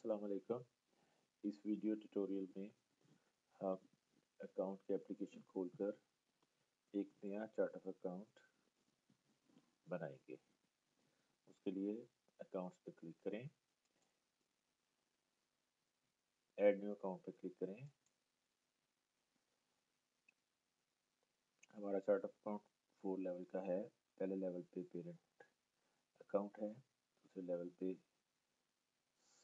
अस्सलाम वालेकुम। इस वीडियो ट्यूटोरियल में हम अकाउंट के एप्लीकेशन खोलकर एक नया चार्ट ऑफ अकाउंट बनाएंगे। उसके लिए अकाउंट्स पर क्लिक करें, ऐड न्यू अकाउंट पर क्लिक करें। हमारा चार्ट ऑफ अकाउंट 4 लेवल का है। पहले लेवल पे पेरेंट अकाउंट है, दूसरे लेवल पे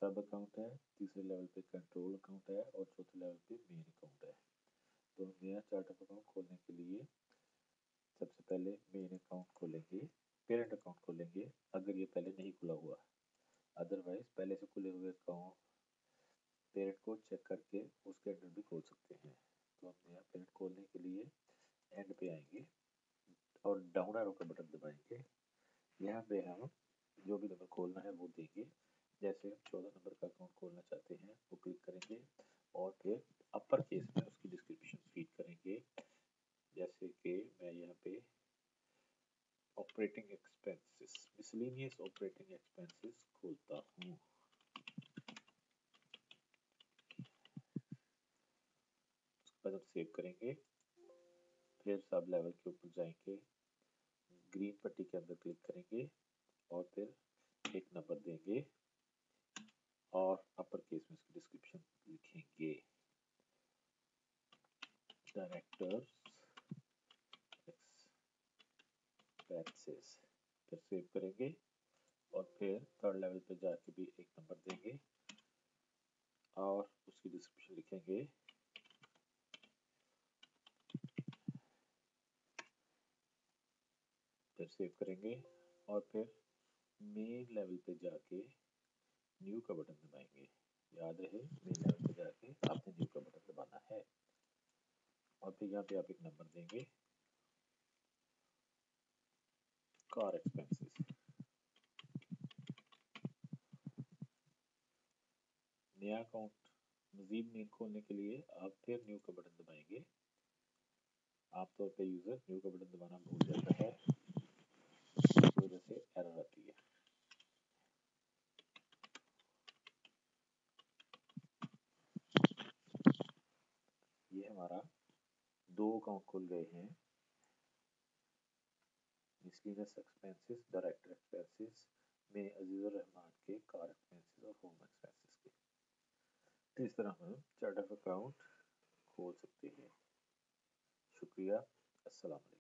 सब अकाउंट है, तीसरे लेवल पे कंट्रोल अकाउंट है और चौथे लेवल पे मेन अकाउंट है। तो नया चार्ट ऑफ अकाउंट खोलने के लिए सबसे पहले मेन अकाउंट खोलेंगे, पेरेंट अकाउंट खोलेंगे अगर ये पहले नहीं खुला हुआ। अदरवाइज पहले से खुले हुए अकाउंट पेरेंट को चेक करके उसके अंदर भी खोल सकते हैं। तो हम नया पेरेंट खोलने के लिए एंड पे आएंगे और डाउन एरो का बटन दबाएंगे। यहाँ पे हम जो भी नंबर खोलना है वो देंगे। जैसे हम 14 नंबर का अकाउंट खोलना चाहते हैं वो क्लिक करेंगे और फिर अपर केस में उसकी डिस्क्रिप्शन फीड करेंगे। जैसे कि मैं यहाँ पे operating expenses, miscellaneous operating expenses खोलता हूँ। उसके बाद हम सेव करेंगे, फिर सब लेवल के ऊपर जाएंगे, ग्रीन पट्टी के अंदर क्लिक करेंगे और फिर एक नंबर देंगे और अपर केस में इसकी डिस्क्रिप्शन लिखेंगे, डायरेक्टर्स एक्सपेंसेस। फिर सेव करेंगे और फिर थर्ड लेवल पे जाके भी एक नंबर देंगे और उसकी डिस्क्रिप्शन लिखेंगे। फिर सेव करेंगे और फिर मेन लेवल पे जाके न्यू का बटन दबाएंगे। याद रहे मेन लेवल पे जाके आपने न्यू का बटन दबाना है और फिर यहाँ पे आप एक नंबर देंगे, कार एक्सपेंसेस। नया अकाउंट मजीद मेन खोलने के लिए आप फिर न्यू का बटन दबाएंगे। आमतौर पे यूजर न्यू का बटन दबाना भूल जाता है, इस वजह से एरर आती है। ये हमारा 2 अकाउंट खुल गए हैं, मिसलेनियस एक्सपेंसेस, डायरेक्टर एक्सपेंसेस में अजीजुर रहमान के कार एक्सपेंसेस और होम एक्सपेंसेस के। तो इस तरह हम चार्ट ऑफ अकाउंट खोल सकते हैं। शुक्रिया, अस्सलाम वालेकुम।